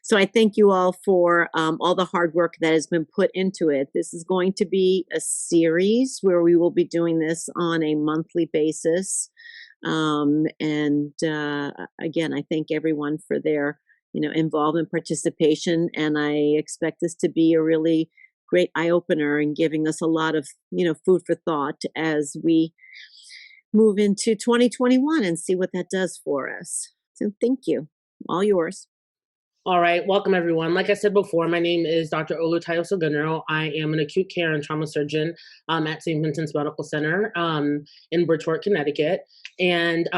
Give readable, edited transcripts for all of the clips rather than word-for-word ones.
So I thank you all for all the hard work that has been put into it. This is going to be a series where we will be doing this on a monthly basis. And again, I thank everyone for their involvement, participation, and I expect this to be a really great eye opener and giving us a lot of food for thought as we move into 2021 and see what that does for us. So thank you. All yours. All right, welcome everyone. Like I said before, my name is Dr. Olutayo Sogunro. I am an acute care and trauma surgeon at St. Vincent's Medical Center in Bridgeport, Connecticut. And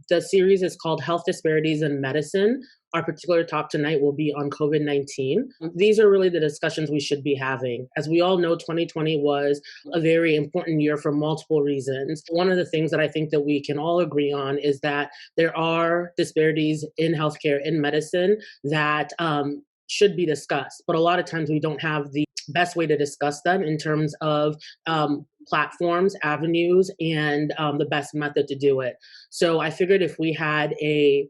the series is called Health Disparities in Medicine. Our particular talk tonight will be on COVID-19. These are really the discussions we should be having. As we all know, 2020 was a very important year for multiple reasons. One of the things that I think that we can all agree on is that there are disparities in healthcare, in medicine, that should be discussed. But a lot of times we don't have the best way to discuss them in terms of platforms, avenues, and the best method to do it. So I figured if we had a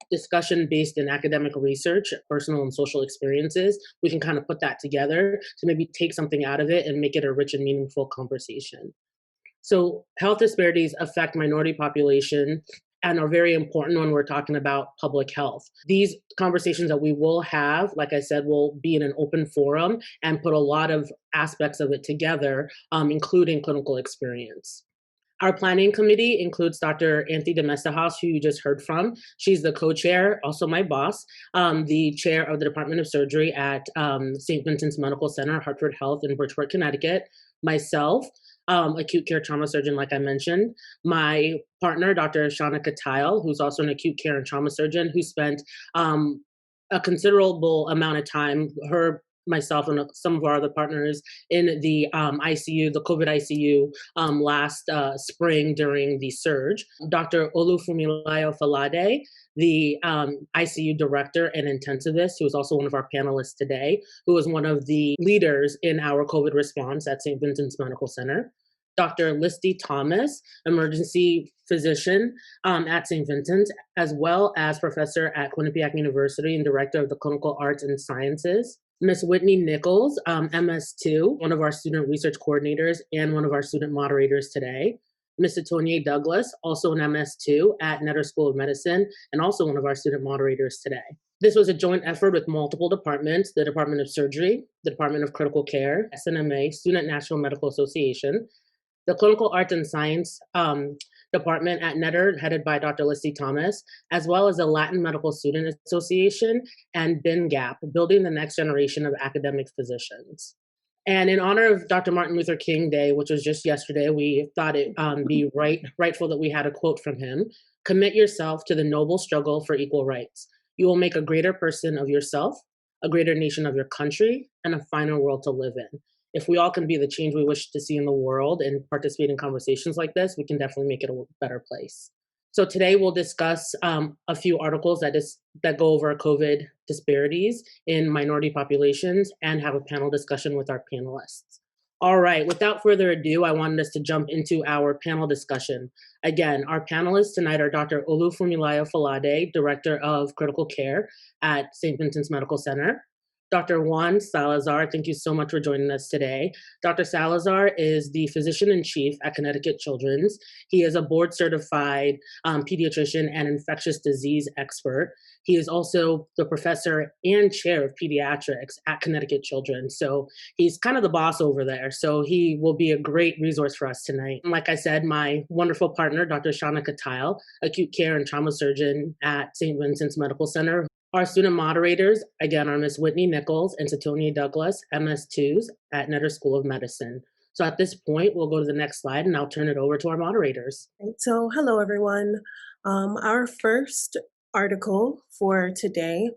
discussion based in academic research, personal and social experiences, we can kind of put that together to maybe take something out of it and make it a rich and meaningful conversation. So health disparities affect minority population and are very important when we're talking about public health. These conversations that we will have, like I said, will be in an open forum and put a lot of aspects of it together, including clinical experience. Our planning committee includes Dr. Anthony DeMestahouse, who you just heard from. She's the co-chair, also my boss, the chair of the Department of Surgery at St. Vincent's Medical Center, Hartford Health in Bridgeport, Connecticut. Myself, acute care trauma surgeon, like I mentioned. My partner, Dr. Shauna Katile, who's also an acute care and trauma surgeon, who spent a considerable amount of time, myself and some of our other partners in the ICU, the COVID ICU last spring during the surge. Dr. Olufunmilayo Falade, the ICU director and intensivist, who is also one of our panelists today, who is one of the leaders in our COVID response at St. Vincent's Medical Center. Dr. Listy Thomas, emergency physician at St. Vincent's, as well as professor at Quinnipiac University and director of the Clinical Arts and Sciences. Ms. Whitney Nichols, MS2, one of our student research coordinators and one of our student moderators today. Ms. Titonia Douglas, also an MS2 at Netter School of Medicine, and also one of our student moderators today. This was a joint effort with multiple departments, the Department of Surgery, the Department of Critical Care, SNMA, Student National Medical Association, the Clinical Arts and Science department at Netter, headed by Dr. Listy Thomas, as well as the Latin Medical Student Association and BINGAP, Building the Next Generation of Academic Physicians. And in honor of Dr. Martin Luther King Day, which was just yesterday, we thought it be rightful that we had a quote from him. Commit yourself to the noble struggle for equal rights. You will make a greater person of yourself, a greater nation of your country, and a finer world to live in. If we all can be the change we wish to see in the world and participate in conversations like this, we can definitely make it a better place. So today we'll discuss a few articles that go over COVID disparities in minority populations and have a panel discussion with our panelists. All right, without further ado, I wanted us to jump into our panel discussion. Again, our panelists tonight are Dr. Olufunmilayo Falade, Director of Critical Care at St. Vincent's Medical Center. Dr. Juan Salazar, thank you so much for joining us today. Dr. Salazar is the physician-in-chief at Connecticut Children's. He is a board-certified pediatrician and infectious disease expert. He is also the professor and chair of pediatrics at Connecticut Children's. So he's kind of the boss over there. So he will be a great resource for us tonight. And like I said, my wonderful partner, Dr. Shauna Katile, acute care and trauma surgeon at St. Vincent's Medical Center. Our student moderators, again, are Ms. Whitney Nichols and Titonia Douglas, MS2s at Netter School of Medicine. So at this point, we'll go to the next slide and I'll turn it over to our moderators. So hello, everyone. Our first article for today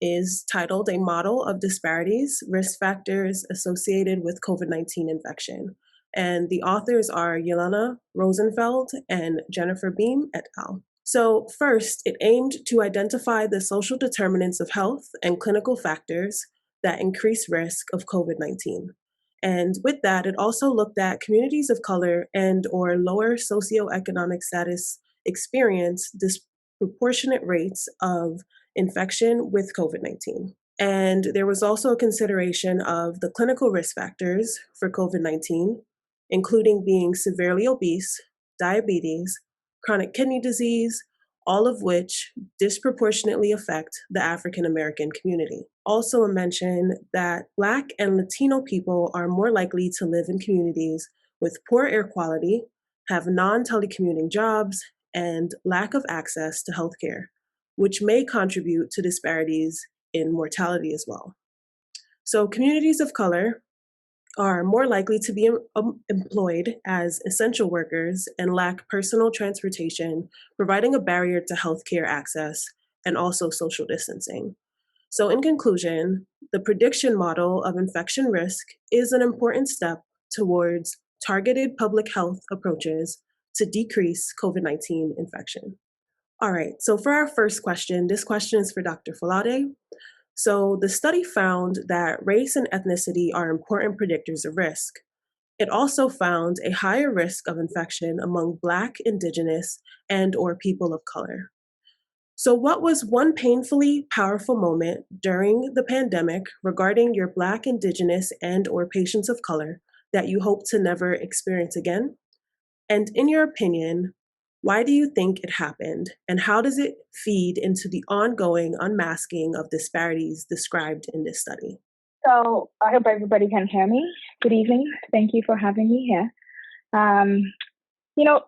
is titled A Model of Disparities, Risk Factors Associated with COVID-19 Infection. And the authors are Yelena Rosenfeld and Jennifer Beam et al. So first, it aimed to identify the social determinants of health and clinical factors that increase risk of COVID-19. And with that, it also looked at communities of color and or lower socioeconomic status experience disproportionate rates of infection with COVID-19. And there was also a consideration of the clinical risk factors for COVID-19, including being severely obese, diabetes, chronic kidney disease, all of which disproportionately affect the African American community. Also, a mention that Black and Latino people are more likely to live in communities with poor air quality, have non telecommuting jobs, and lack of access to healthcare, which may contribute to disparities in mortality as well. So, communities of color are more likely to be employed as essential workers and lack personal transportation, providing a barrier to healthcare access and also social distancing. So, in conclusion, the prediction model of infection risk is an important step towards targeted public health approaches to decrease COVID-19 infection. All right, so for our first question, this question is for Dr. Falade. So the study found that race and ethnicity are important predictors of risk. It also found a higher risk of infection among Black, Indigenous, and or people of color. So what was one painfully powerful moment during the pandemic regarding your Black, Indigenous, and or patients of color that you hope to never experience again? And in your opinion, why do you think it happened? And how does it feed into the ongoing unmasking of disparities described in this study? So I hope everybody can hear me. Good evening. Thank you for having me here.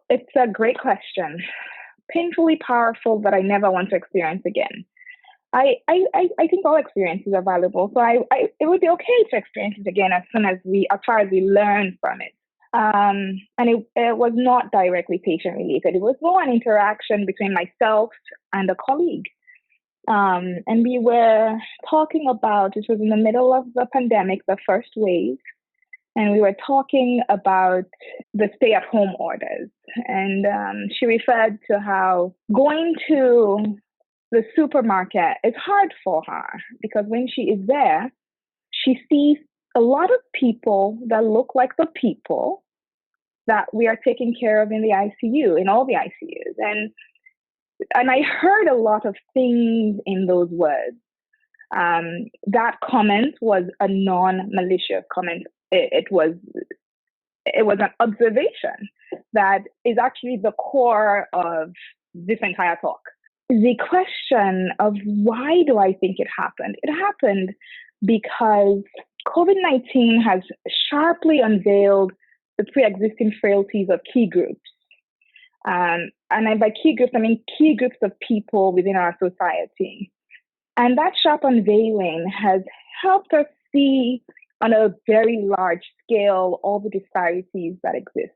It's a great question. Painfully powerful that I never want to experience again. I think all experiences are valuable. So it would be okay to experience it again as far as we learn from it. And it was not directly patient related. It was more an interaction between myself and a colleague. And we were talking about, it was in the middle of the pandemic, the first wave, and we were talking about the stay-at-home orders. And she referred to how going to the supermarket is hard for her because when she is there, she sees a lot of people that look like the people that we are taking care of in the ICU, in all the ICUs. And I heard a lot of things in those words. That comment was a non-malicious comment. It was an observation that is actually the core of this entire talk. The question of why do I think it happened? It happened because COVID-19 has sharply unveiled the pre-existing frailties of key groups. And by key groups, I mean key groups of people within our society. And that sharp unveiling has helped us see on a very large scale all the disparities that exist.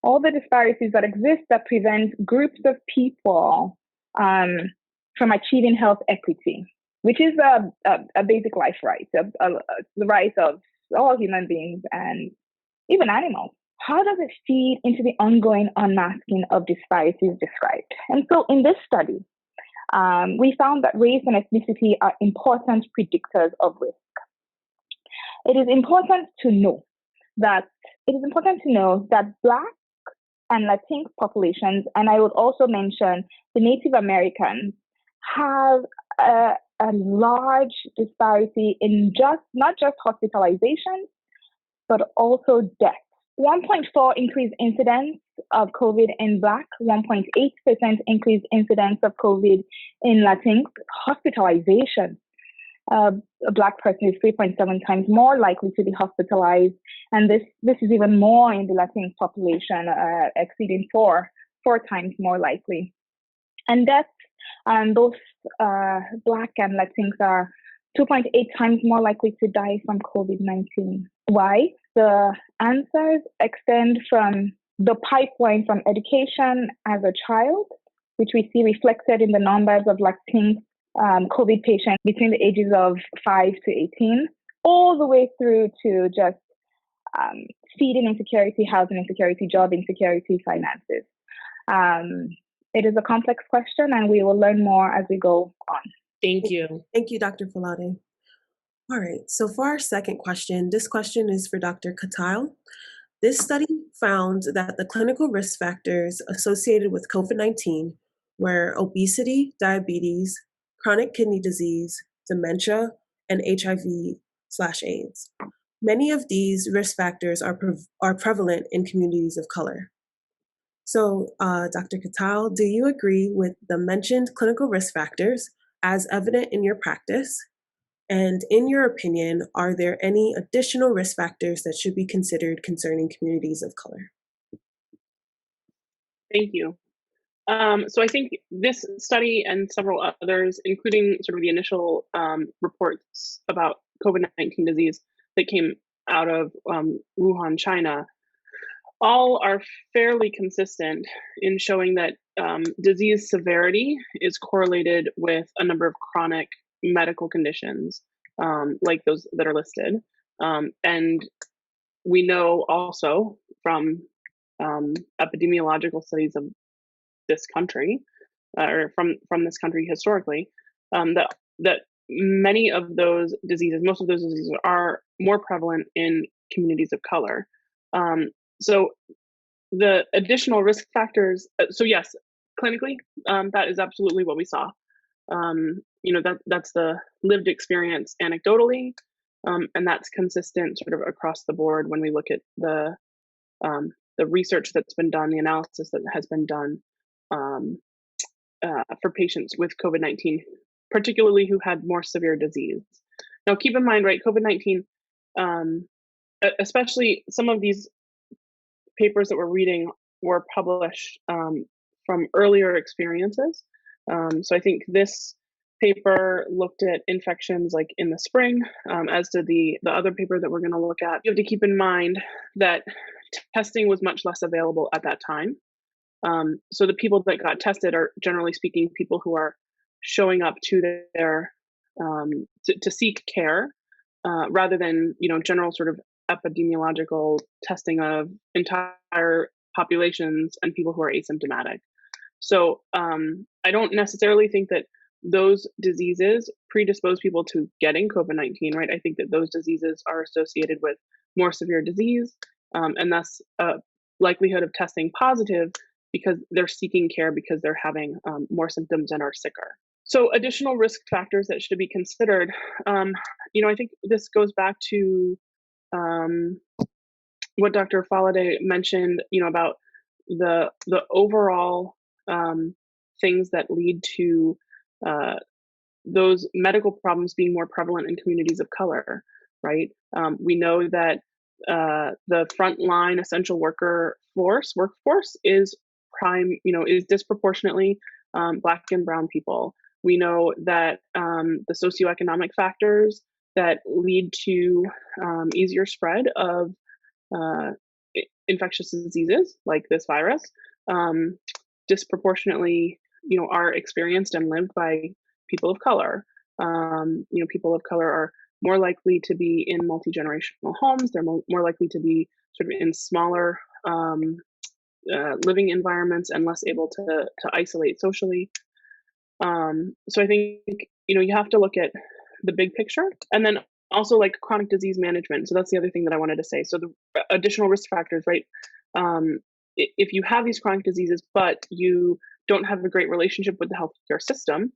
All the disparities that exist that prevent groups of people from achieving health equity, which is a basic life right, the right of all human beings and even animals. How does it feed into the ongoing unmasking of disparities described? And so in this study, we found that race and ethnicity are important predictors of risk. It is important to know that Black and Latinx populations, and I would also mention the Native Americans, have a large disparity in not just hospitalization, but also death. 1.4 increased incidence of COVID in Black, 1.8% increased incidence of COVID in Latinx. Hospitalization. A Black person is 3.7 times more likely to be hospitalized, and this is even more in the Latinx population, exceeding four times more likely. And deaths, both Black and Latinx are 2.8 times more likely to die from COVID-19. Why? The answers extend from the pipeline from education as a child, which we see reflected in the numbers of Latinx COVID patients between the ages of 5 to 18, all the way through to just feeding insecurity, housing insecurity, job insecurity, finances. It is a complex question, and we will learn more as we go on. Thank you. Thank you, Dr. Falade. All right, so for our second question, this question is for Dr. Katal. This study found that the clinical risk factors associated with COVID-19 were obesity, diabetes, chronic kidney disease, dementia, and HIV/AIDS. Many of these risk factors are prevalent in communities of color. So, Dr. Katal, do you agree with the mentioned clinical risk factors as evident in your practice? And in your opinion, are there any additional risk factors that should be considered concerning communities of color? Thank you. So I think this study and several others, including sort of the initial reports about COVID-19 disease that came out of Wuhan, China, all are fairly consistent in showing that disease severity is correlated with a number of chronic medical conditions, like those that are listed. And we know also from epidemiological studies of this country, or from this country historically, that many of those diseases, most of those diseases, are more prevalent in communities of color. So the additional risk factors. So yes, clinically, that is absolutely what we saw. That's the lived experience anecdotally, and that's consistent sort of across the board when we look at the research that's been done, the analysis that has been done for patients with COVID-19, particularly who had more severe disease. Now, keep in mind, right, COVID-19, especially some of these papers that we're reading were published from earlier experiences. So I think this paper looked at infections like in the spring, as did the other paper that we're going to look at. You have to keep in mind that testing was much less available at that time. So the people that got tested are, generally speaking, people who are showing up to their to seek care, rather than general sort of epidemiological testing of entire populations and people who are asymptomatic. So I don't necessarily think that those diseases predispose people to getting COVID-19, right? I think that those diseases are associated with more severe disease, and thus likelihood of testing positive because they're seeking care because they're having more symptoms and are sicker. So additional risk factors that should be considered. I think this goes back to what Dr. Faladay mentioned, about the overall things that lead to those medical problems being more prevalent in communities of color, right? We know that the frontline essential workforce is is disproportionately Black and Brown people. We know that the socioeconomic factors that lead to easier spread of infectious diseases like this virus disproportionately, are experienced and lived by people of color. People of color are more likely to be in multi-generational homes. They're more likely to be sort of in smaller living environments and less able to isolate socially. So I think you have to look at the big picture, and then also like chronic disease management. So that's the other thing that I wanted to say. So the additional risk factors, right? If you have these chronic diseases, but you don't have a great relationship with the healthcare system,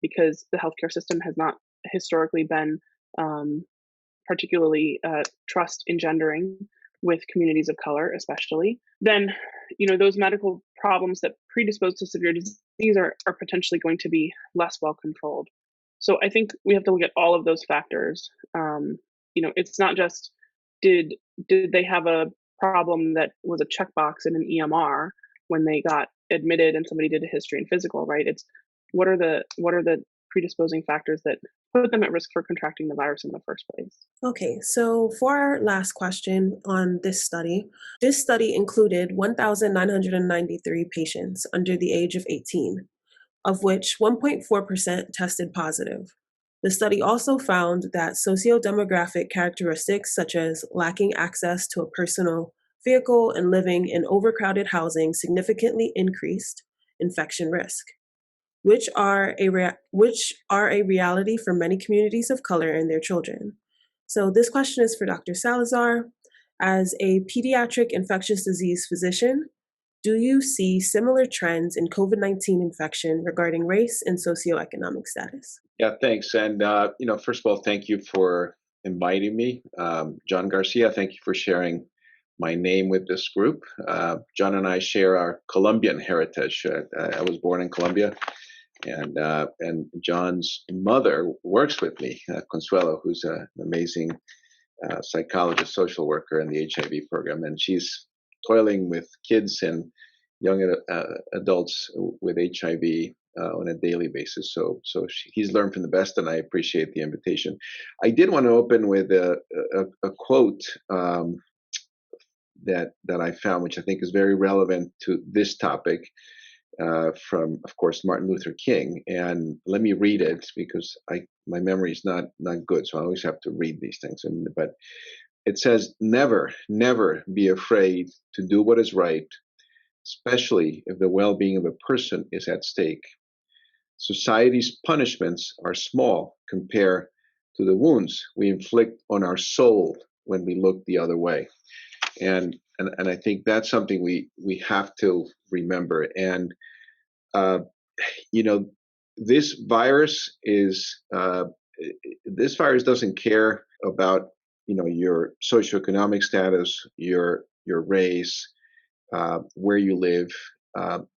because the healthcare system has not historically been particularly trust engendering with communities of color, especially, then those medical problems that predispose to severe disease are potentially going to be less well controlled. So I think we have to look at all of those factors. It's not just did they have a problem that was a checkbox in an EMR when they got admitted and somebody did a history and physical, right? It's what are the predisposing factors that put them at risk for contracting the virus in the first place. Okay, so for our last question on this study included 1,993 patients under the age of 18, of which 1.4% tested positive. The study also found that socio-demographic characteristics such as lacking access to a personal vehicle and living in overcrowded housing significantly increased infection risk, which are a reality for many communities of color and their children. So this question is for Dr. Salazar. As a pediatric infectious disease physician, Do you see similar trends in COVID-19 infection regarding race and socioeconomic status? Yeah, thanks. And, first of all, thank you for inviting me. John Garcia, thank you for sharing my name with this group. John and I share our Colombian heritage. I was born in Colombia, and John's mother works with me, Consuelo, who's an amazing psychologist, social worker in the HIV program, and she's toiling with kids and young adults with HIV on a daily basis. He's learned from the best, and I appreciate the invitation. I did want to open with a quote that I found, which I think is very relevant to this topic, from, of course, Martin Luther King. And let me read it because my memory is not good, so I always have to read these things. But it says, "Never, never be afraid to do what is right, especially if the well-being of a person is at stake. Society's punishments are small compared to the wounds we inflict on our soul when we look the other way." And I think that's something we have to remember. And this virus doesn't care about your socioeconomic status, your race, where you live.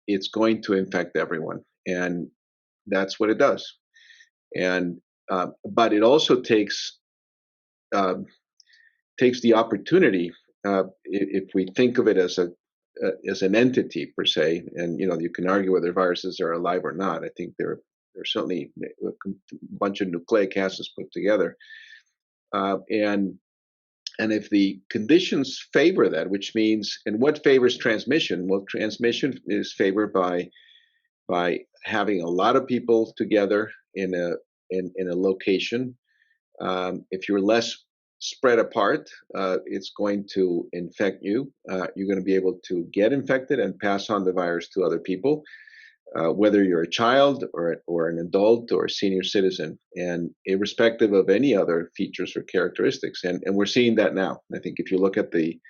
It's going to infect everyone, and that's what it does. And but it also takes the opportunity, if we think of it as an entity per se, and you can argue whether viruses are alive or not. I think they're certainly a bunch of nucleic acids put together, and if the conditions favor that, which means, and what favors transmission? Well, transmission is favored by having a lot of people together in a location. If you're less spread apart, it's going to infect you. You're going to be able to get infected and pass on the virus to other people, whether you're a child or an adult or a senior citizen, and irrespective of any other features or characteristics. And we're seeing that now. I think if you look at the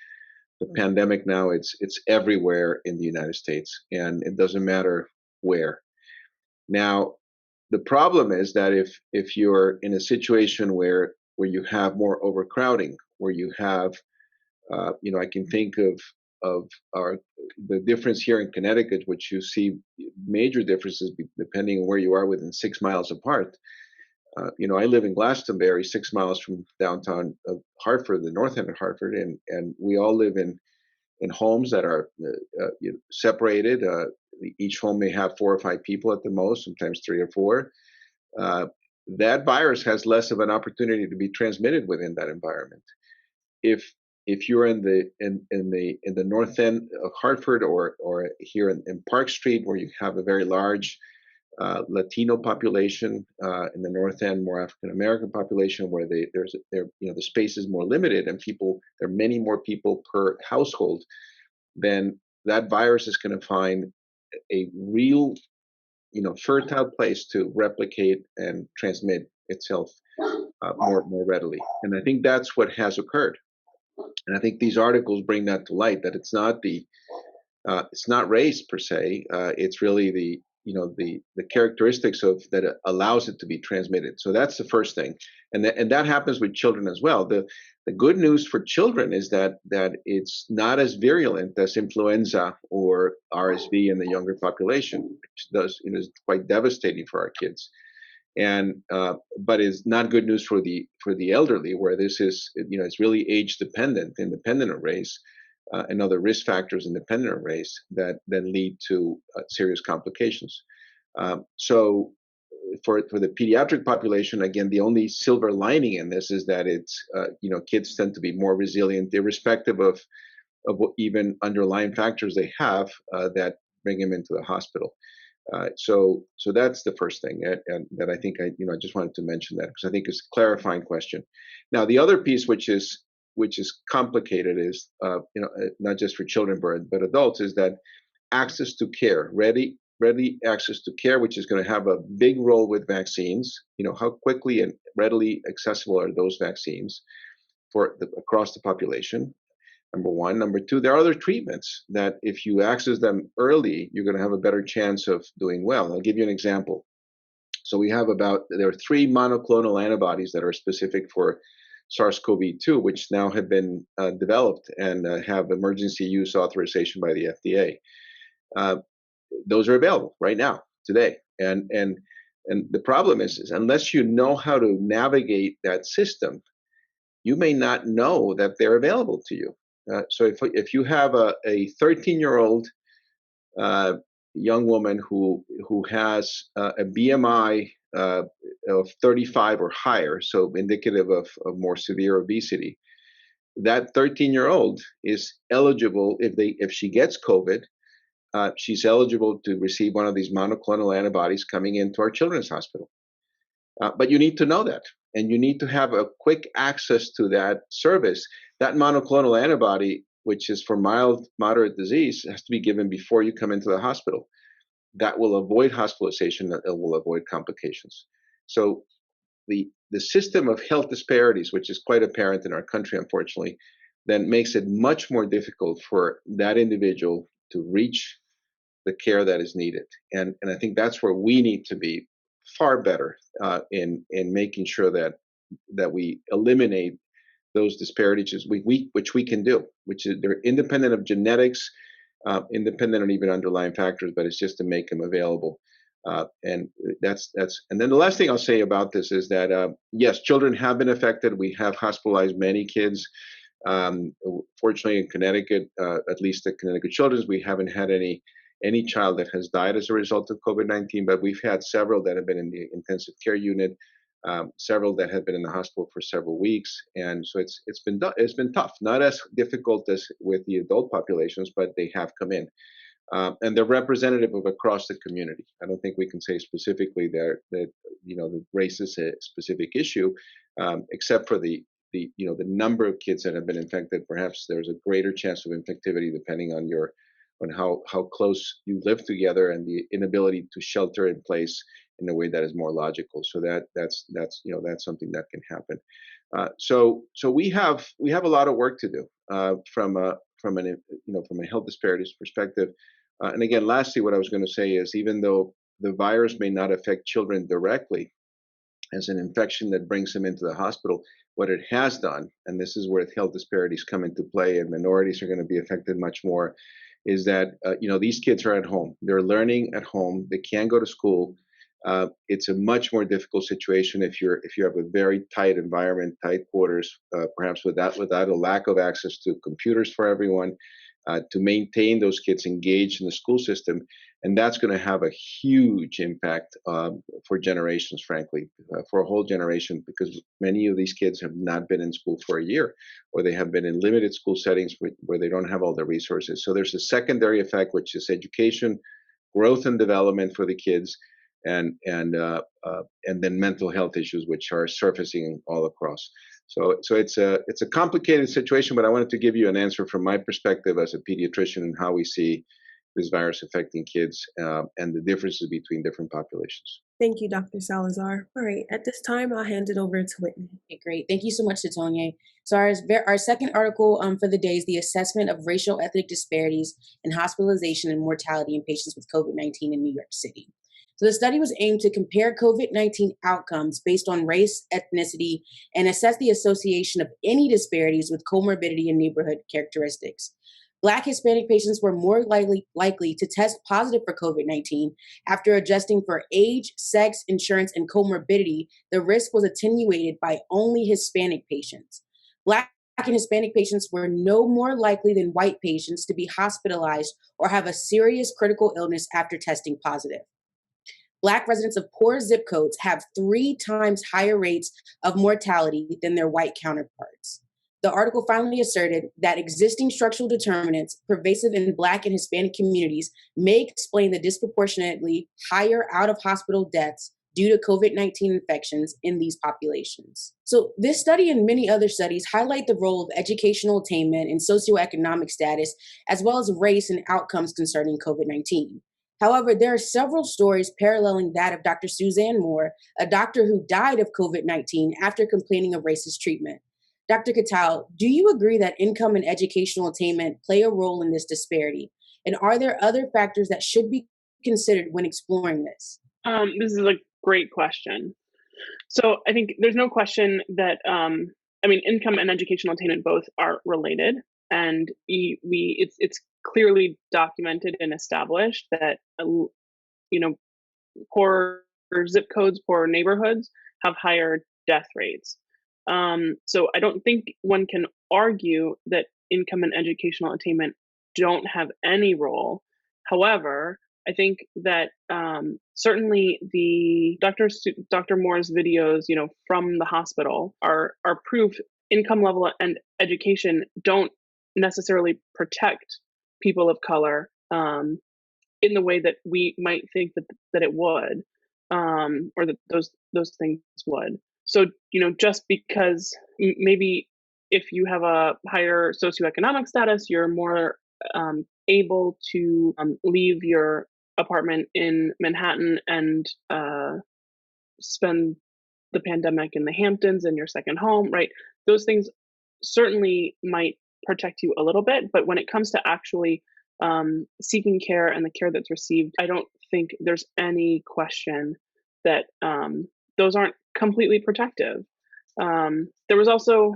pandemic now, it's everywhere in the United States, and it doesn't matter where. Now, the problem is that if you're in a situation where you have more overcrowding, where you have, I can think of the difference here in Connecticut, which you see major differences depending on where you are within 6 miles apart. I live in Glastonbury, 6 miles from downtown of Hartford, the north end of Hartford, and we all live in homes that are separated. Each home may have 4 or 5 people at the most, sometimes 3 or 4. That virus has less of an opportunity to be transmitted within that environment. If you're in the north end of Hartford or here in Park Street, where you have a very large Latino population, in the north end, more African American population, where the space is more limited and there are many more people per household, then that virus is going to find a real fertile place to replicate and transmit itself more readily. And I think that's what has occurred. And I think these articles bring that to light, that it's not race per se. It's really the characteristics of that allows it to be transmitted. So that's the first thing, and that happens with children as well. The good news for children is that it's not as virulent as influenza or RSV in the younger population, which is quite devastating for our kids. And but is not good news for the elderly, where this is it's really age dependent, independent of race, and other risk factors independent of race that then lead to serious complications. So for the pediatric population, again, the only silver lining in this is that it's kids tend to be more resilient, irrespective of what even underlying factors they have that bring them into the hospital. So that's the first thing, and that I think I just wanted to mention that because I think it's a clarifying question. Now, the other piece, which is complicated, is not just for children but adults, is that access to care, ready access to care, which is going to have a big role with vaccines. How quickly and readily accessible are those vaccines across the population? number one. Number two, there are other treatments that if you access them early, you're going to have a better chance of doing well. I'll give you an example. So there are 3 monoclonal antibodies that are specific for SARS-CoV-2, which now have been developed and have emergency use authorization by the FDA. Uh, those are available right now, today. And the problem is unless you know how to navigate that system, you may not know that they're available to you. So if you have a 13-year-old young woman who has a BMI of 35 or higher, so indicative of more severe obesity, that 13-year-old is eligible if she gets COVID. She's eligible to receive one of these monoclonal antibodies coming into our children's hospital. But you need to know that, and you need to have a quick access to that service. That monoclonal antibody, which is for mild, moderate disease, has to be given before you come into the hospital. That will avoid hospitalization, that will avoid complications. So the system of health disparities, which is quite apparent in our country, unfortunately, then makes it much more difficult for that individual to reach the care that is needed. And I think that's where we need to be far better in making sure that we eliminate those disparities, which we can do, which is they're independent of genetics, independent of even underlying factors, but it's just to make them available. And that's and then the last thing I'll say about this is that yes, children have been affected. We have hospitalized many kids. Fortunately, in Connecticut, at least at Connecticut Children's, we haven't had any child that has died as a result of COVID-19, but we've had several that have been in the intensive care unit, several that have been in the hospital for several weeks, and so it's been tough. Not as difficult as with the adult populations, but they have come in. And they're representative of across the community. I don't think we can say specifically that that race is a specific issue, except for the number of kids that have been infected. Perhaps there's a greater chance of infectivity depending on how close you live together and the inability to shelter in place in a way that is more logical. So that's something that can happen. So we have a lot of work to do from a health disparities perspective. And again, lastly, what I was going to say is even though the virus may not affect children directly as an infection that brings them into the hospital, what it has done, and this is where health disparities come into play, and minorities are going to be affected much more, is that these kids are at home. They're learning at home. They can't go to school. It's a much more difficult situation if you have a very tight environment, tight quarters, perhaps without a lack of access to computers for everyone, to maintain those kids engaged in the school system. And that's going to have a huge impact for generations, frankly, for a whole generation, because many of these kids have not been in school for a year, or they have been in limited school settings where they don't have all the resources. So there's a secondary effect, which is education, growth and development for the kids, and then mental health issues, which are surfacing all across. So it's a complicated situation, but I wanted to give you an answer from my perspective as a pediatrician and how we see this virus affecting kids and the differences between different populations. Thank you, Dr. Salazar. All right, at this time, I'll hand it over to Whitney. Okay, great. Thank you so much, Titonia. So our second article for the day is the assessment of racial ethnic disparities in hospitalization and mortality in patients with COVID-19 in New York City. So the study was aimed to compare COVID-19 outcomes based on race, ethnicity, and assess the association of any disparities with comorbidity and neighborhood characteristics. Black Hispanic patients were more likely to test positive for COVID-19 after adjusting for age, sex, insurance, and comorbidity. The risk was attenuated by only Hispanic patients. Black and Hispanic patients were no more likely than white patients to be hospitalized or have a serious critical illness after testing positive. Black residents of poor zip codes have 3 times higher rates of mortality than their white counterparts. The article finally asserted that existing structural determinants pervasive in Black and Hispanic communities may explain the disproportionately higher out-of-hospital deaths due to COVID-19 infections in these populations. So this study and many other studies highlight the role of educational attainment and socioeconomic status, as well as race and outcomes concerning COVID-19. However, there are several stories paralleling that of Dr. Suzanne Moore, a doctor who died of COVID-19 after complaining of racist treatment. Dr. Katal, do you agree that income and educational attainment play a role in this disparity? And are there other factors that should be considered when exploring this? This is a great question. So I think there's no question that income and educational attainment both are related, and it's clearly documented and established that poor zip codes, poor neighborhoods have higher death rates. So I don't think one can argue that income and educational attainment don't have any role. However, I think that certainly the Dr. Moore's videos, from the hospital are proof income level and education don't necessarily protect people of color in the way that we might think that it would, or that those things would. So, just because maybe if you have a higher socioeconomic status, you're more able to leave your apartment in Manhattan and spend the pandemic in the Hamptons in your second home, right? Those things certainly might protect you a little bit, but when it comes to actually seeking care and the care that's received, I don't think there's any question that those aren't completely protective. There was also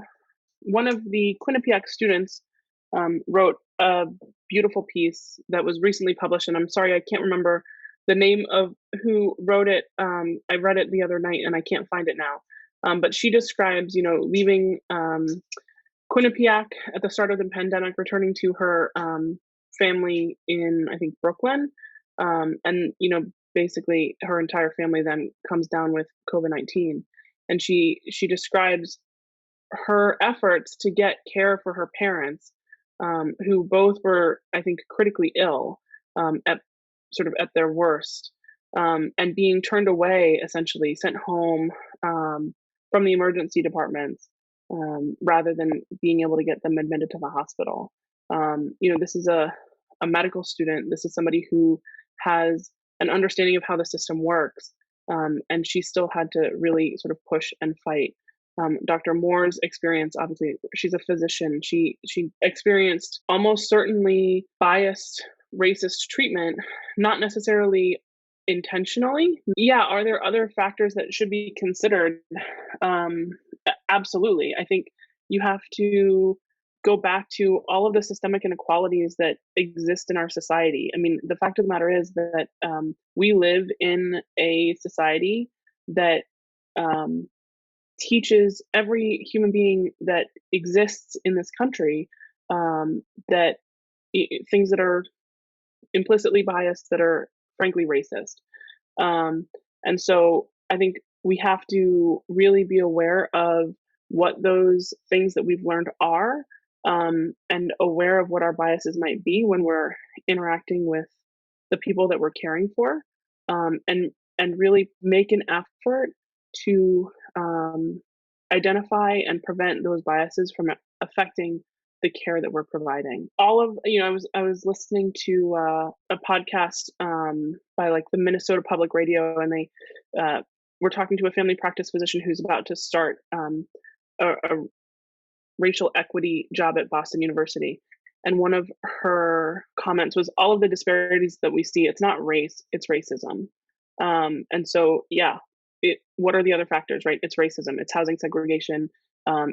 one of the Quinnipiac students wrote a beautiful piece that was recently published, and I'm sorry, I can't remember the name of who wrote it. I read it the other night and I can't find it now. But she describes, leaving Quinnipiac at the start of the pandemic, returning to her family in, I think, Brooklyn. And, basically her entire family then comes down with COVID-19. And she describes her efforts to get care for her parents, who both were, I think, critically ill at their worst, and being turned away, essentially sent home from the emergency departments rather than being able to get them admitted to the hospital. This is a medical student. This is somebody who has an understanding of how the system works, and she still had to really sort of push and fight. Dr. Moore's experience, obviously, she's a physician. She experienced almost certainly biased, racist treatment, not necessarily intentionally. Yeah, are there other factors that should be considered? Absolutely. I think you have to go back to all of the systemic inequalities that exist in our society. I mean, the fact of the matter is that we live in a society that teaches every human being that exists in this country that things that are implicitly biased, that are frankly racist. And so I think we have to really be aware of what those things that we've learned are, and aware of what our biases might be when we're interacting with the people that we're caring for, and really make an effort to identify and prevent those biases from affecting the care that we're providing. All of I was listening to a podcast by like the Minnesota Public Radio, and they were talking to a family practice physician who's about to start a racial equity job at Boston University. And one of her comments was, all of the disparities that we see, it's not race, it's racism. And so, yeah, what are the other factors, right? It's racism, it's housing segregation,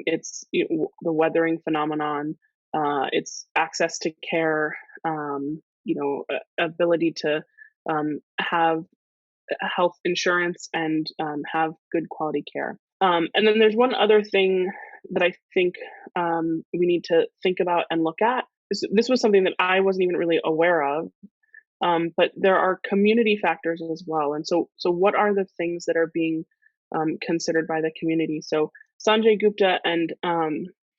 it's the weathering phenomenon, it's access to care, ability to have health insurance and have good quality care. And then there's one other thing that I think we need to think about and look at. This was something that I wasn't even really aware of, but there are community factors as well. And so what are the things that are being considered by the community? So Sanjay Gupta and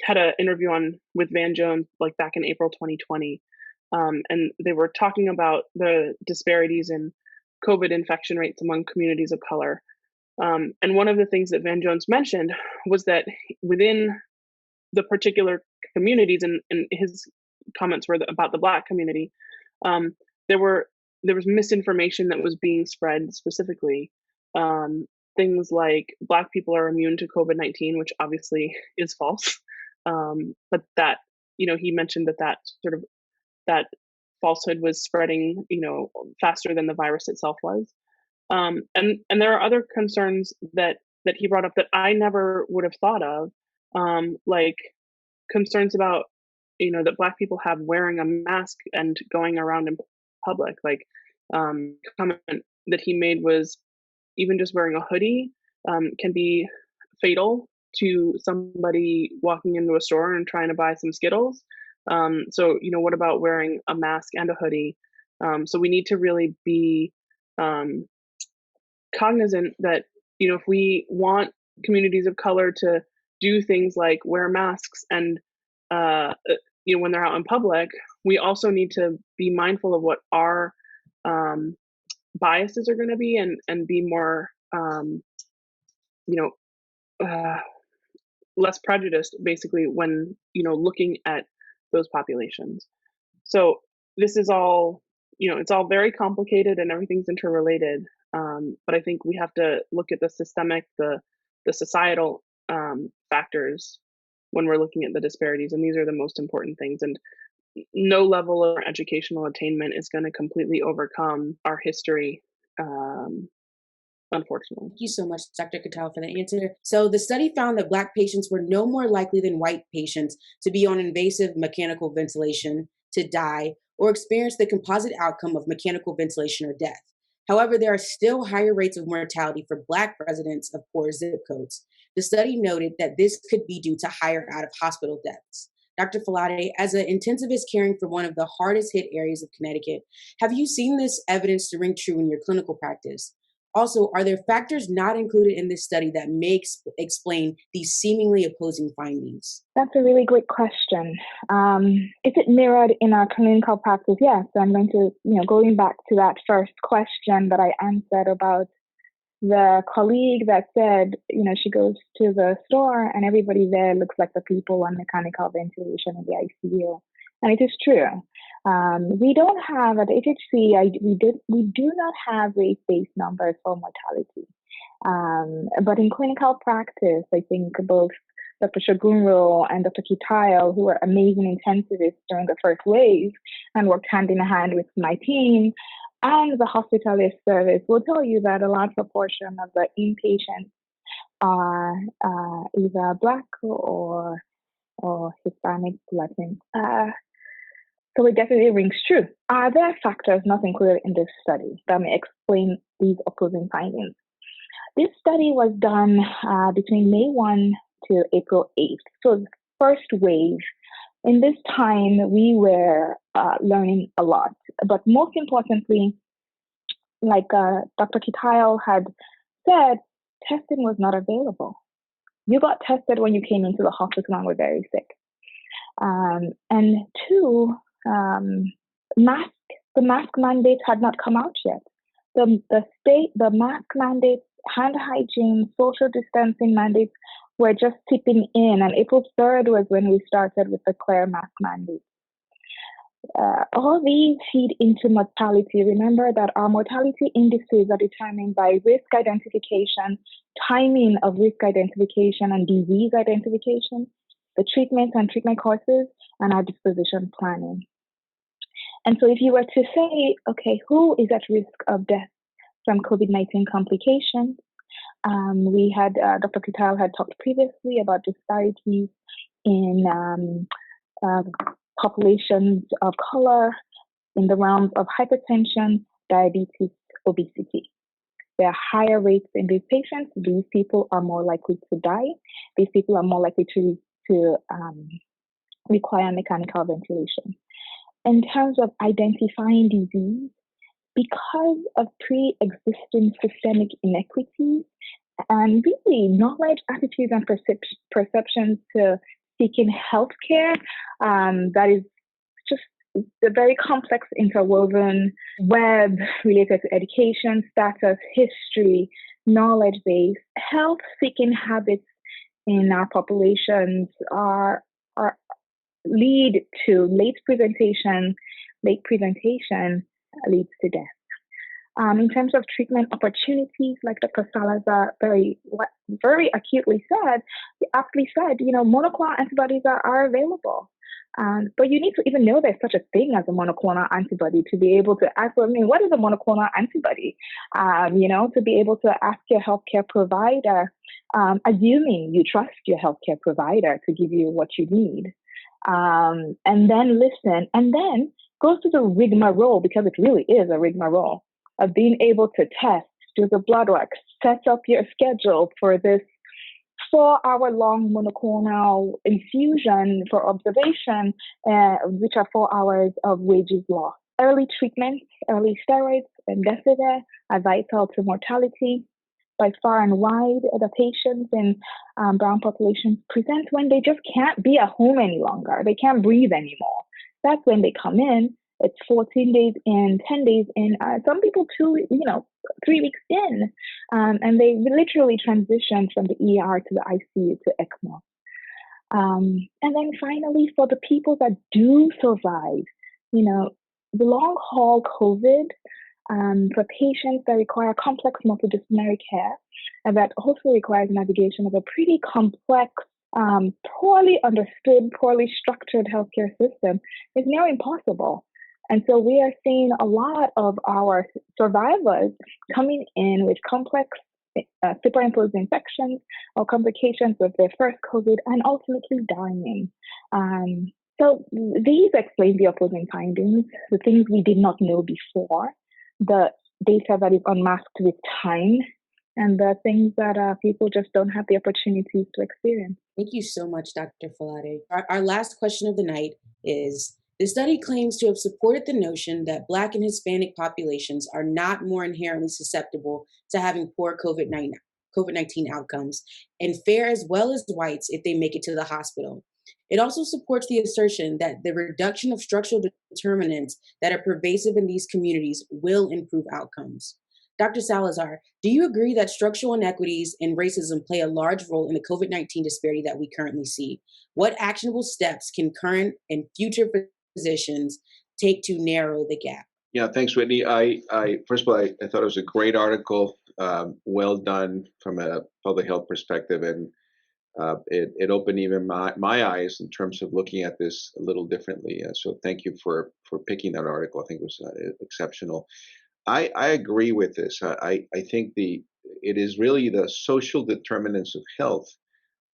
had an interview with Van Jones like back in April 2020, and they were talking about the disparities in COVID infection rates among communities of color. And one of the things that Van Jones mentioned was that within the particular communities, and his comments were about the Black community, there was misinformation that was being spread specifically. Things like Black people are immune to COVID-19, which obviously is false. But that, he mentioned that falsehood was spreading, faster than the virus itself was. And there are other concerns that he brought up that I never would have thought of, like concerns about, that Black people have wearing a mask and going around in public. Like, comment that he made was even just wearing a hoodie can be fatal to somebody walking into a store and trying to buy some Skittles. So, what about wearing a mask and a hoodie? So we need to really be cognizant that, if we want communities of color to do things like wear masks and, when they're out in public, we also need to be mindful of what our biases are going to be, and be more, you know, uh, less prejudiced, basically, when, looking at those populations. So this is all, it's all very complicated and everything's interrelated. But I think we have to look at the systemic, the societal factors when we're looking at the disparities, and these are the most important things. And no level of educational attainment is going to completely overcome our history, unfortunately. Thank you so much, Dr. Cattell, for the answer. So the study found that Black patients were no more likely than white patients to be on invasive mechanical ventilation, to die, or experience the composite outcome of mechanical ventilation or death. However, there are still higher rates of mortality for Black residents of poor zip codes. The study noted that this could be due to higher out-of-hospital deaths. Dr. Falade, as an intensivist caring for one of the hardest hit areas of Connecticut, have you seen this evidence to ring true in your clinical practice? Also, are there factors not included in this study that may explain these seemingly opposing findings? That's a really great question. Is it mirrored in our clinical practice? Yes. So I'm going to, going back to that first question that I answered about the colleague that said, she goes to the store and everybody there looks like the people on mechanical ventilation in the ICU. And it is true. We don't have at HHC, we do not have race-based numbers for mortality. But in clinical practice, I think both Dr. Shagunro and Dr. Kitile, who were amazing intensivists during the first wave and worked hand in hand with my team, and the hospitalist service will tell you that a large proportion of the inpatients are either Black or Hispanic, Latin. So it definitely rings true. Are there factors not included in this study that may explain these opposing findings? This study was done between May 1 to April 8th. So the first wave. In this time, we were learning a lot. But most importantly, like Dr. Kitile had said, testing was not available. You got tested when you came into the hospital and were very sick. And two, the mask mandate had not come out yet. The mask mandates, hand hygiene, social distancing mandates were just tipping in, and April 3rd was when we started with the clear mask mandate. All these feed into mortality. Remember that our mortality indices are determined by risk identification, timing of risk identification and disease identification, the treatment and treatment courses, and our disposition planning. And so if you were to say, okay, who is at risk of death from COVID-19 complications? We had, Dr. Kitile had talked previously about disparities in populations of color in the realms of hypertension, diabetes, obesity. There are higher rates in these patients. These people are more likely to die. These people are more likely to require mechanical ventilation. In terms of identifying disease, because of pre-existing systemic inequities and really knowledge, attitudes, and perceptions to seeking healthcare, that is just a very complex interwoven web related to education, status, history, knowledge base. Health-seeking habits in our populations are lead to late presentation leads to death. In terms of treatment opportunities, like Dr. Salazar very acutely said, he aptly said, monoclonal antibodies are available. But you need to even know there's such a thing as a monoclonal antibody to be able to ask, what is a monoclonal antibody? To be able to ask your healthcare provider, assuming you trust your healthcare provider to give you what you need. And then listen, and then go through the rigmarole, because it really is a rigmarole of being able to test, do the blood work, set up your schedule for this 4-hour-long monoclonal infusion for observation, which are 4 hours of wages loss. Early treatments, early steroids, remdesivir are vital to mortality. By far and wide, the patients in brown populations present when they just can't be at home any longer. They can't breathe anymore. That's when they come in. It's 14 days in, 10 days in, some people 3 weeks in, and they literally transition from the ER to the ICU to ECMO. And then finally, for the people that do survive, the long haul COVID, for patients that require complex multidisciplinary care, and that also requires navigation of a pretty complex, poorly understood, poorly structured healthcare system, is near impossible. And so we are seeing a lot of our survivors coming in with complex superimposed infections or complications of their first COVID and ultimately dying. So these explain the opposing findings, the things we did not know before, the data that is unmasked with time, and the things that people just don't have the opportunities to experience. Thank you so much, Dr. Falade. Our last question of the night is, the study claims to have supported the notion that Black and Hispanic populations are not more inherently susceptible to having poor COVID-19 outcomes and fare as well as whites if they make it to the hospital. It also supports the assertion that the reduction of structural determinants that are pervasive in these communities will improve outcomes. Dr. Salazar, do you agree that structural inequities and racism play a large role in the COVID-19 disparity that we currently see? What actionable steps can current and future physicians take to narrow the gap? Yeah, thanks, Whitney. I first of all, I thought it was a great article, well done from a public health perspective, and it opened even my eyes in terms of looking at this a little differently. So thank you for picking that article. I think it was exceptional. I agree with this. I think it is really the social determinants of health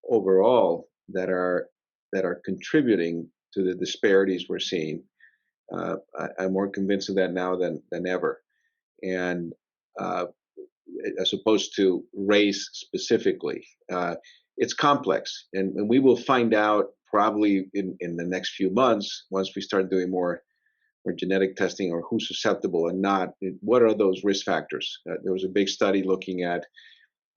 overall that are contributing to the disparities we're seeing. I'm more convinced of that now than ever, and as opposed to race specifically. It's complex, and we will find out probably in the next few months, once we start doing more genetic testing, or who's susceptible and not. What are those risk factors? There was a big study looking at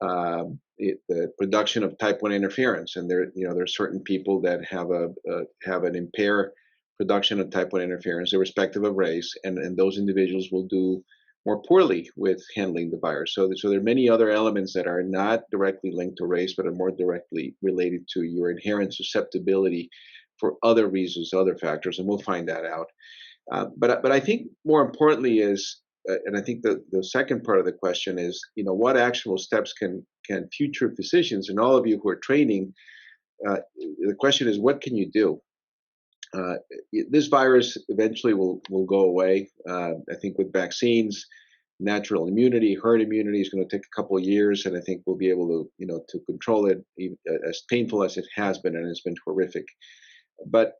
the production of type 1 interference, and there are certain people that have an impaired production of type 1 interference, irrespective of race, and those individuals will do more poorly with handling the virus. So there are many other elements that are not directly linked to race, but are more directly related to your inherent susceptibility for other reasons, other factors, and we'll find that out. But I think more importantly is, and I think the second part of the question is, what actionable steps can future physicians and all of you who are training, the question is, what can you do? This virus eventually will go away. I think with vaccines, natural immunity, herd immunity is going to take a couple of years, and I think we'll be able to to control it, as painful as it has been, and it's been horrific. But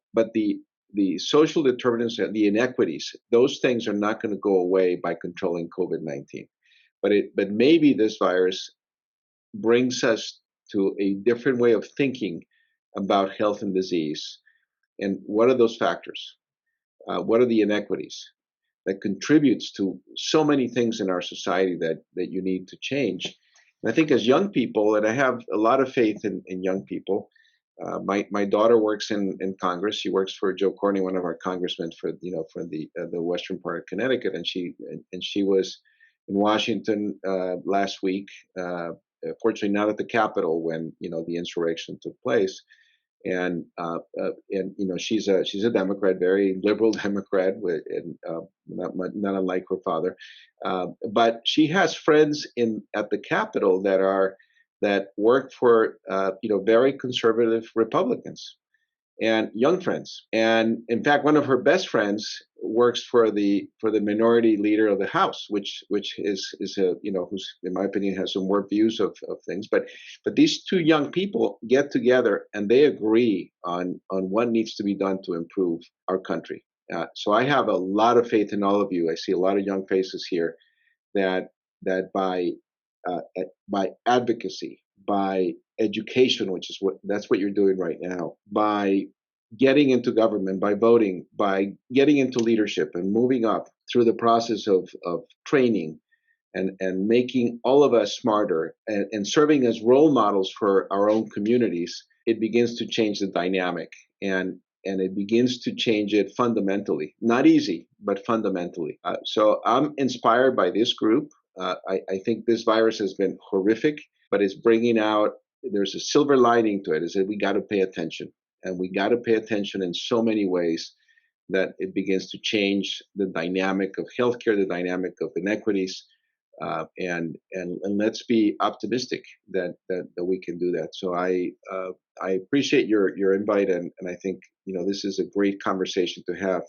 the social determinants and the inequities, those things are not going to go away by controlling COVID-19. But maybe this virus brings us to a different way of thinking about health and disease. And what are those factors? What are the inequities that contributes to so many things in our society that you need to change? And I think as young people, and I have a lot of faith in young people. My daughter works in Congress. She works for Joe Cornyn, one of our congressmen for the western part of Connecticut, and she was in Washington last week. Fortunately, not at the Capitol when the insurrection took place, and she's a Democrat, very liberal Democrat, not unlike her father. But she has friends at the Capitol that work for very conservative Republicans, and young friends. And in fact, one of her best friends works for the minority leader of the House, which is who's, in my opinion, has some more views of things. But these two young people get together and they agree on what needs to be done to improve our country. So I have a lot of faith in all of you. I see a lot of young faces here that by advocacy, by education, which is that's what you're doing right now, by getting into government, by voting, by getting into leadership and moving up through the process of training and making all of us smarter and serving as role models for our own communities, it begins to change the dynamic, and it begins to change it fundamentally. Not easy, but fundamentally. So I'm inspired by this group. I think this virus has been horrific, but it's bringing out, there's a silver lining to it, is that we got to pay attention. And we got to pay attention in so many ways that it begins to change the dynamic of healthcare, the dynamic of inequities, and let's be optimistic that we can do that. So I appreciate your invite, and I think this is a great conversation to have.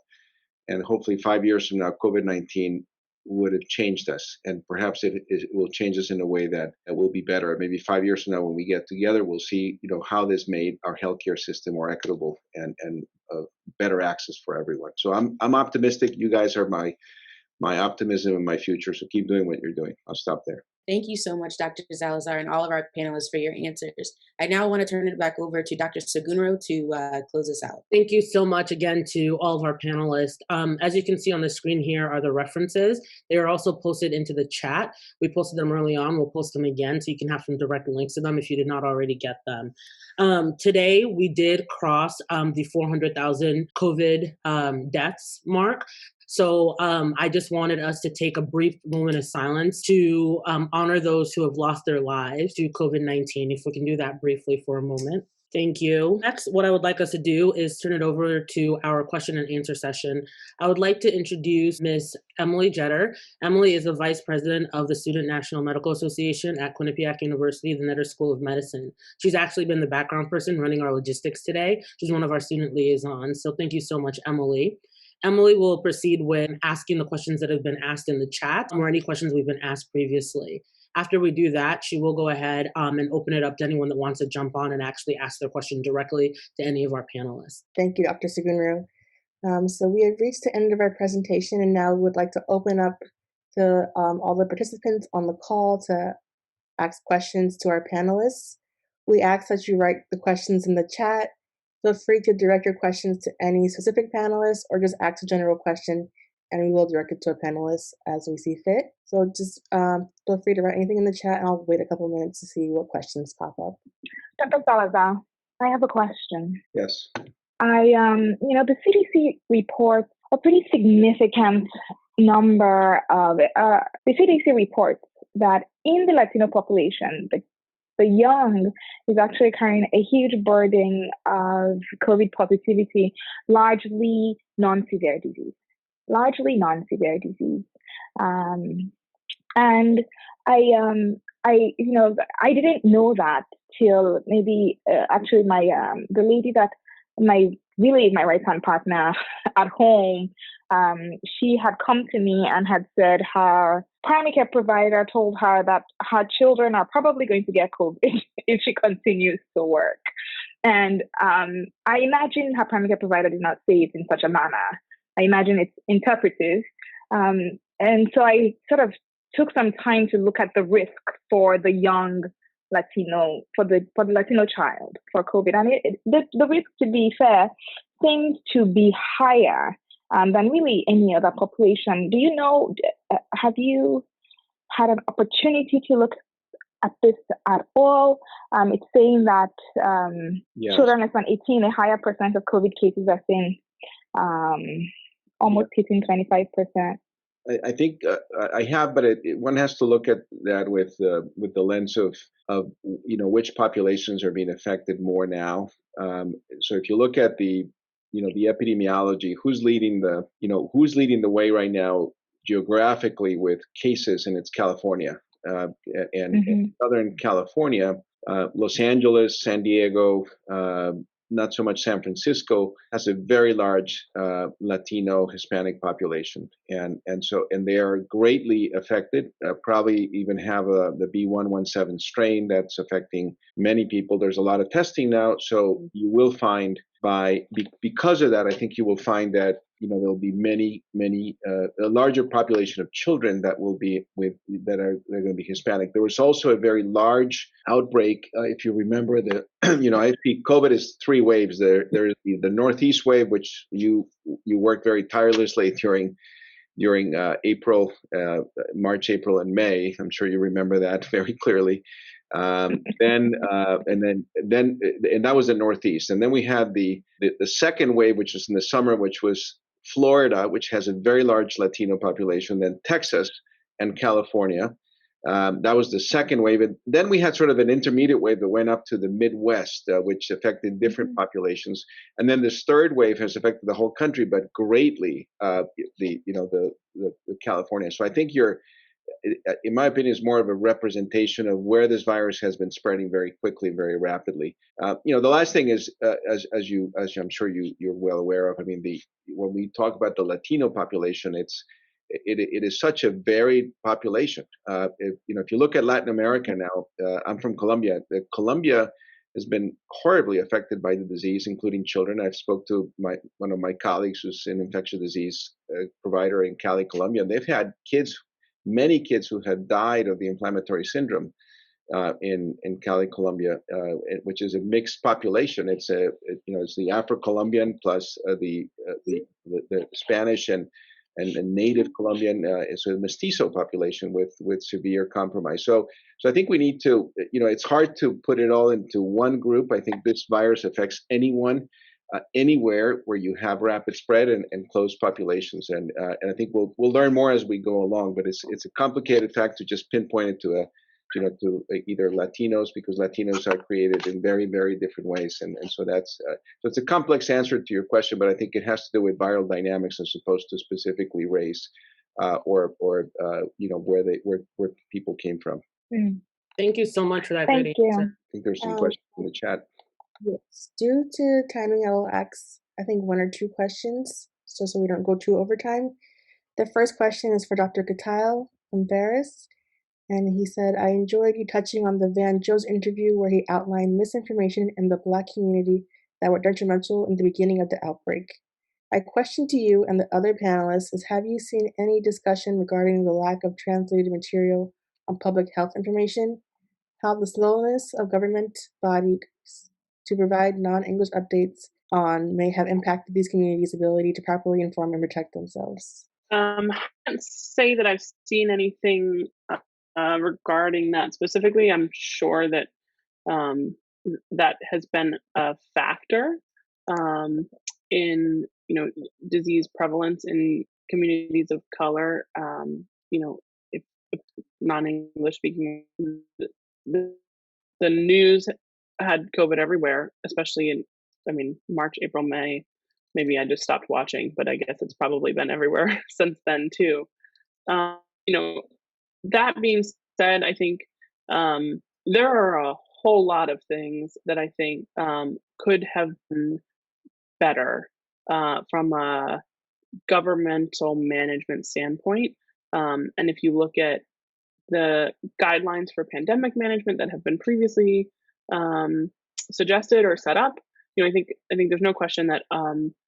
And hopefully 5 years from now, COVID-19 would have changed us, and perhaps it will change us in a way that will be better. Maybe 5 years from now, when we get together, we'll see how this made our healthcare system more equitable and better access for everyone. So I'm optimistic. You guys are my optimism and my future. So keep doing what you're doing. I'll stop there. Thank you so much, Dr. Salazar, and all of our panelists for your answers. I now want to turn it back over to Dr. Segundo to close us out. Thank you so much again to all of our panelists. As you can see on the screen here are the references. They are also posted into the chat. We posted them early on. We'll post them again so you can have some direct links to them if you did not already get them. Today, we did cross the 400,000 COVID deaths mark. So I just wanted us to take a brief moment of silence to honor those who have lost their lives due to COVID-19. If we can do that briefly for a moment. Thank you. Next, what I would like us to do is turn it over to our question and answer session. I would like to introduce Ms. Emily Jetter. Emily is the Vice President of the Student National Medical Association at Quinnipiac University, the Netter School of Medicine. She's actually been the background person running our logistics today. She's one of our student liaisons. So thank you so much, Emily. Emily will proceed with asking the questions that have been asked in the chat or any questions we've been asked previously. After we do that, she will go ahead and open it up to anyone that wants to jump on and actually ask their question directly to any of our panelists. Thank you, Dr. Segundo. So we have reached the end of our presentation, and now would like to open up to all the participants on the call to ask questions to our panelists. We ask that you write the questions in the chat. Feel free to direct your questions to any specific panelist or just ask a general question, and we will direct it to a panelist as we see fit. So just feel free to write anything in the chat, and I'll wait a couple minutes to see what questions pop up. Dr. Salazar, I have a question. Yes. The CDC reports a pretty significant number of, the CDC reports that in the Latino population, the young is actually carrying a huge burden of COVID positivity, largely non-severe disease. And I didn't know that till maybe actually the lady that my right-hand partner at home, she had come to me and had said her primary care provider told her that her children are probably going to get COVID if she continues to work. And I imagine her primary care provider did not say it in such a manner. I imagine it's interpretive. And so I sort of took some time to look at the risk for the young Latino, for the Latino child for COVID. And the risk, to be fair, seems to be higher than really any other population. Do you know, have you had an opportunity to look at this at all? It's saying that Yes. children less than 18, a higher percent of COVID cases are seen almost hitting 25%. I think I have, but one has to look at that with the lens of which populations are being affected more now. So if you look at the the epidemiology, who's leading the way right now geographically with cases, and it's California, and Southern California, Los Angeles, San Diego. Not so much San Francisco has a very large Latino Hispanic population, and they are greatly affected. Probably even have the B117 strain that's affecting many people. There's a lot of testing now, so you will find because of that, I think you will find that there'll be many a larger population of children that will be they're going to be Hispanic. There was also a very large outbreak, if you remember the I think COVID is three waves. There's the Northeast wave, which you worked very tirelessly during April, March, April, and May. I'm sure you remember that very clearly. And that was the Northeast, and then we had the second wave, which was in the summer, which was Florida, which has a very large Latino population, then Texas and California. That was the second wave, and then we had sort of an intermediate wave that went up to the Midwest, which affected different populations, and then this third wave has affected the whole country, but greatly the California. So I think in my opinion, is more of a representation of where this virus has been spreading very quickly, very rapidly. The last thing is, as I'm sure you're well aware of. I mean, when we talk about the Latino population, it is such a varied population. If you look at Latin America now, I'm from Colombia. Colombia has been horribly affected by the disease, including children. I've spoke to one of my colleagues who's an infectious disease provider in Cali, Colombia. They've had many kids who have died of the inflammatory syndrome in Cali, Colombia, which is a mixed population. It's it's the Afro-Colombian plus the Spanish and native Colombian. It's a mestizo population with severe compromise. So I think we need to, it's hard to put it all into one group. I think this virus affects anyone, anywhere where you have rapid spread and closed populations, and I think we'll learn more as we go along. But it's a complicated fact to just pinpoint it to either Latinos, because Latinos are created in very, very different ways, and so that's so it's a complex answer to your question, but I think it has to do with viral dynamics as opposed to specifically race or where people came from. Thank you so much for that. Thank you. I think there's some questions in the chat. Yes. Due to timing, I will ask, I think, one or two questions, so we don't go too over time. The first question is for Dr. Katail from Paris, and he said, I enjoyed you touching on the Van Joe's interview where he outlined misinformation in the Black community that were detrimental in the beginning of the outbreak. My question to you and the other panelists is, have you seen any discussion regarding the lack of translated material on public health information, how the slowness of government bodies to provide non-English updates on may have impacted these communities' ability to properly inform and protect themselves? I can't say that I've seen anything regarding that specifically. I'm sure that that has been a factor in disease prevalence in communities of color. If non-English speaking, the news had COVID everywhere, especially in March, April, May. Maybe I just stopped watching, but I guess it's probably been everywhere since then too. That being said, I think there are a whole lot of things that I think could have been better from a governmental management standpoint. And if you look at the guidelines for pandemic management that have been previously suggested or set up, I think there's no question that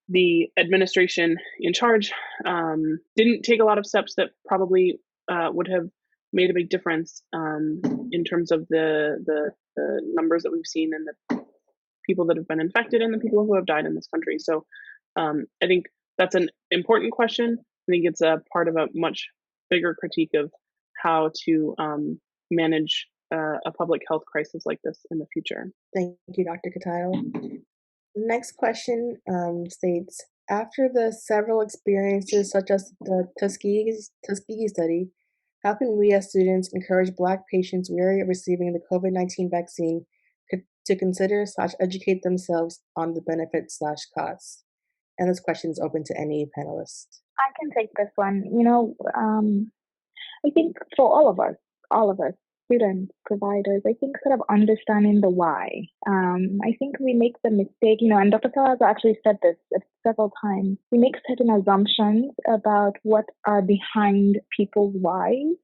the administration in charge didn't take a lot of steps that probably would have made a big difference in terms of the numbers that we've seen and the people that have been infected and the people who have died in this country. So I think that's an important question. I think it's a part of a much bigger critique of how to manage a public health crisis like this in the future. Thank you, Dr. Katail. The next question states, After the several experiences, such as the Tuskegee study, how can we as students encourage Black patients wary of receiving the COVID-19 vaccine to consider / educate themselves on the benefits / costs? And this question is open to any panelist. I can take this one. I think for all of us, students, providers, I think sort of understanding the why. I think we make the mistake, and Dr. Salas actually said this several times. We make certain assumptions about what are behind people's whys,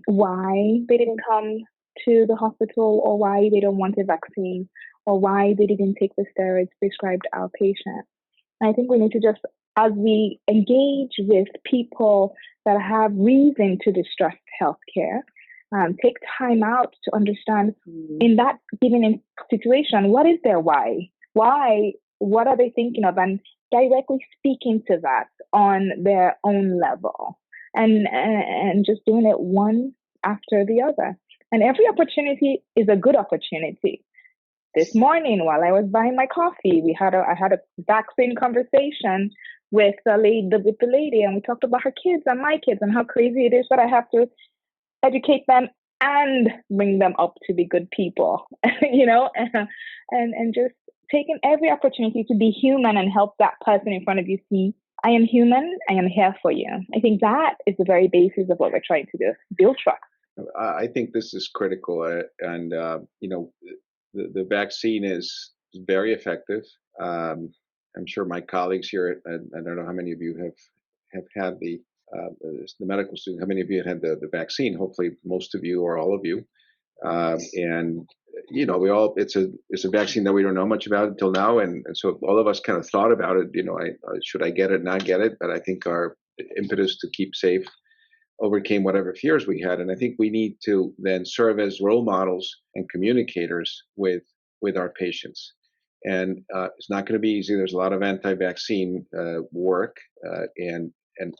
why they didn't come to the hospital, or why they don't want a vaccine, or why they didn't take the steroids prescribed outpatient. I think we need to just, as we engage with people that have reason to distrust healthcare, take time out to understand in that given situation, what is their why? Why? What are they thinking of? And directly speaking to that on their own level, and just doing it one after the other. And every opportunity is a good opportunity. This morning, while I was buying my coffee, I had a vaccine conversation with the lady, and we talked about her kids and my kids and how crazy it is that I have to educate them and bring them up to be good people, and just taking every opportunity to be human and help that person in front of you see, I am human, I am here for you. I think that is the very basis of what we're trying to do, build trust. I think this is critical, and the vaccine is very effective. I'm sure my colleagues here, I don't know how many of you have had the medical student, how many of you had the vaccine? Hopefully most of you or all of you. And it's a vaccine that we don't know much about until now, and so all of us kind of thought about it. Should I get it, not get it? But I think our impetus to keep safe overcame whatever fears we had, and I think we need to then serve as role models and communicators with our patients. And it's not going to be easy. There's a lot of anti-vaccine work, and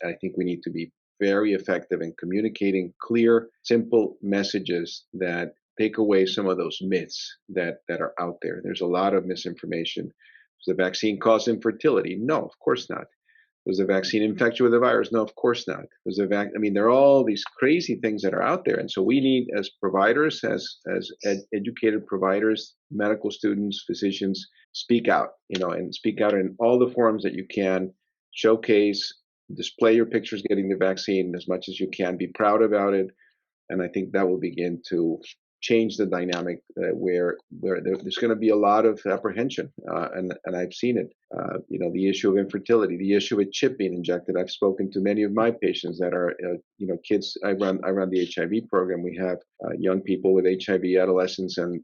I think we need to be very effective in communicating clear, simple messages that take away some of those myths that are out there. There's a lot of misinformation. Does the vaccine cause infertility? No, of course not. Was the vaccine infect you with the virus? No, of course not. There are all these crazy things that are out there. And so we need, as providers, as educated providers, medical students, physicians, speak out, and speak out in all the forms that you can, showcase, display your pictures getting the vaccine as much as you can, be proud about it. And I think that will begin to change the dynamic where there's going to be a lot of apprehension, and I've seen it. The issue of infertility, the issue of chip being injected. I've spoken to many of my patients that are, kids. I run the HIV program. We have young people with HIV, adolescents, and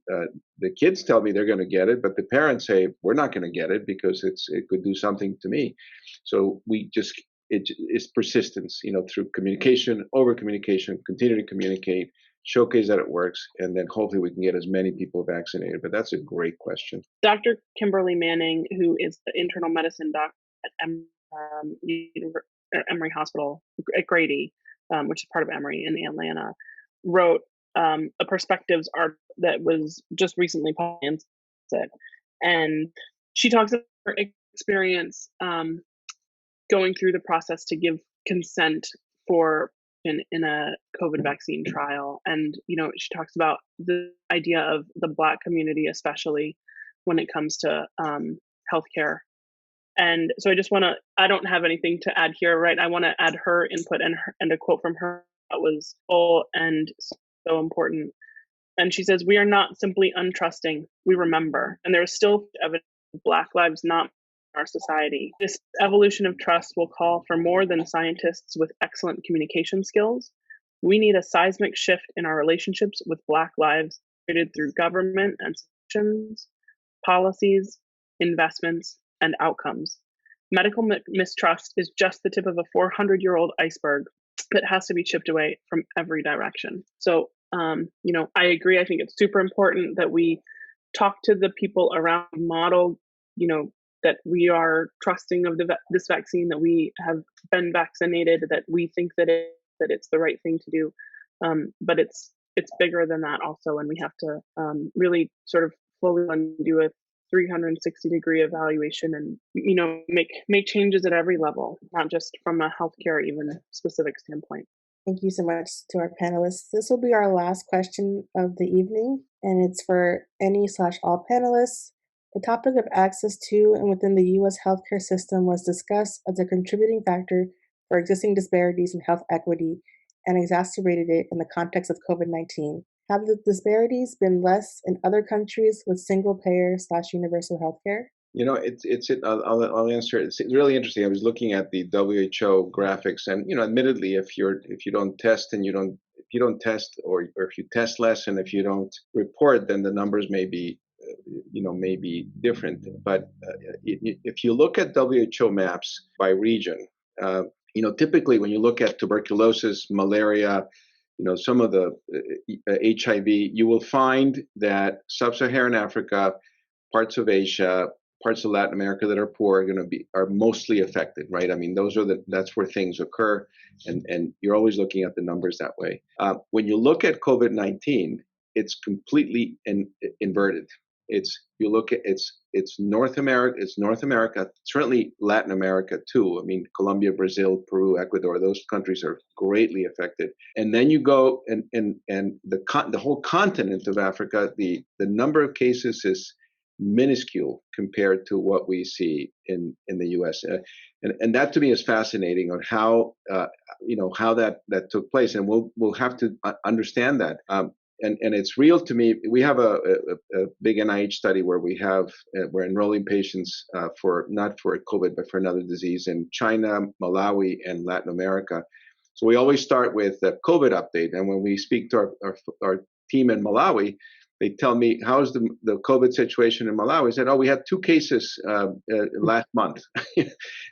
the kids tell me they're going to get it, but the parents say we're not going to get it because it could do something to me. So it's persistence, through communication, over communication, continue to communicate, showcase that it works, and then hopefully we can get as many people vaccinated. But that's a great question. Dr. Kimberly Manning, who is the internal medicine doc at Emory Hospital at Grady, which is part of Emory in Atlanta, wrote a perspectives article that was just recently published, and she talks about her experience going through the process to give consent for in a COVID vaccine trial. And, she talks about the idea of the Black community, especially when it comes to healthcare. And so I don't have anything to add here, right? I want to add her input and a quote from her that was full and so important. And she says, "We are not simply untrusting, we remember. And there is still evidence of Black lives not our society. This evolution of trust will call for more than scientists with excellent communication skills. We need a seismic shift in our relationships with Black lives created through government and institutions, policies, investments, and outcomes. Medical mistrust is just the tip of a 400-year-old iceberg that has to be chipped away from every direction." So, I agree. I think it's super important that we talk to the people around the model, that we are trusting of this vaccine, that we have been vaccinated, that we think that it's the right thing to do. But it's bigger than that also, and we have to really sort of fully undo it 360-degree evaluation and, make changes at every level, not just from a healthcare even specific standpoint. Thank you so much to our panelists. This will be our last question of the evening, and it's for any/all panelists. The topic of access to and within the U.S. healthcare system was discussed as a contributing factor for existing disparities in health equity and exacerbated it in the context of COVID-19. Have the disparities been less in other countries with single-payer/universal healthcare? I'll answer it. It's really interesting. I was looking at the WHO graphics, and admittedly, if you don't test and if you don't test, or if you test less and if you don't report, then the numbers may be different. But if you look at WHO maps by region, typically when you look at tuberculosis, malaria, some of the HIV, you will find that sub-Saharan Africa, parts of Asia, parts of Latin America that are poor are mostly affected, right? I mean, that's where things occur, and you're always looking at the numbers that way. When you look at COVID-19, it's completely inverted. It's North America, certainly Latin America too. I mean, Colombia, Brazil, Peru, Ecuador, those countries are greatly affected. And then you go and the whole continent of Africa, the number of cases is minuscule compared to what we see in the U.S. And that to me is fascinating on how how that took place, and we'll have to understand that. And it's real to me. We have a big NIH study where we're enrolling patients not for COVID but for another disease in China, Malawi, and Latin America. So we always start with the COVID update, and when we speak to our team in Malawi, they tell me, how's the COVID situation in Malawi? I said, we had 2 cases last month.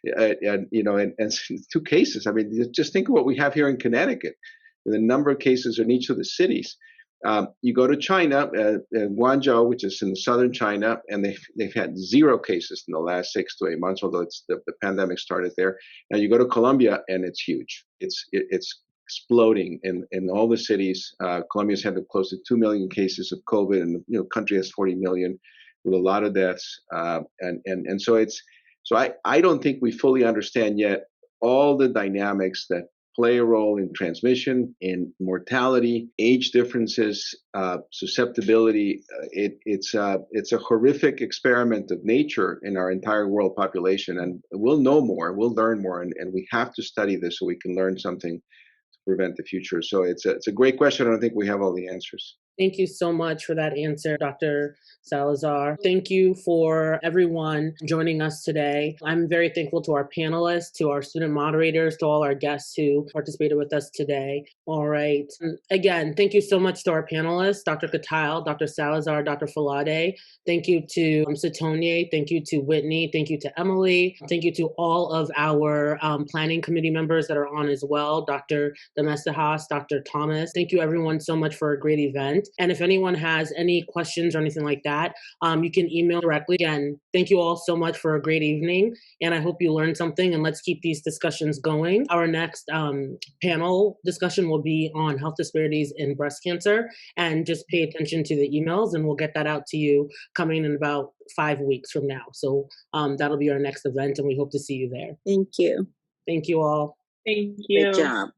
and 2 cases. I mean, just think of what we have here in Connecticut, the number of cases in each of the cities. You go to China, Guangzhou, which is in southern China, and they've had 0 cases in the last 6 to 8 months, although the pandemic started there. Now you go to Colombia, and it's huge. It's exploding in all the cities. Colombia's had close to 2 million cases of COVID, and the country has 40 million, with a lot of deaths. And so I don't think we fully understand yet all the dynamics that play a role in transmission, in mortality, age differences, susceptibility. It's a horrific experiment of nature in our entire world population, and we'll know more, we'll learn more, and we have to study this so we can learn something to prevent the future. So it's a great question. I don't think we have all the answers. Thank you so much for that answer, Dr. Salazar. Thank you for everyone joining us today. I'm very thankful to our panelists, to our student moderators, to all our guests who participated with us today. All right. Again, thank you so much to our panelists, Dr. Katil, Dr. Salazar, Dr. Falade. Thank you to Sitonye. Thank you to Whitney. Thank you to Emily. Thank you to all of our planning committee members that are on as well, Dr. Demesahas, Dr. Thomas. Thank you everyone so much for a great event. And if anyone has any questions or anything like that, you can email directly. Again, thank you all so much for a great evening, and I hope you learned something, and let's keep these discussions going. Our next panel discussion will be on health disparities in breast cancer, and just pay attention to the emails, and we'll get that out to you coming in about 5 weeks from now. So that'll be our next event, and we hope to see you there. Thank you. Thank you all. Thank you. Great job.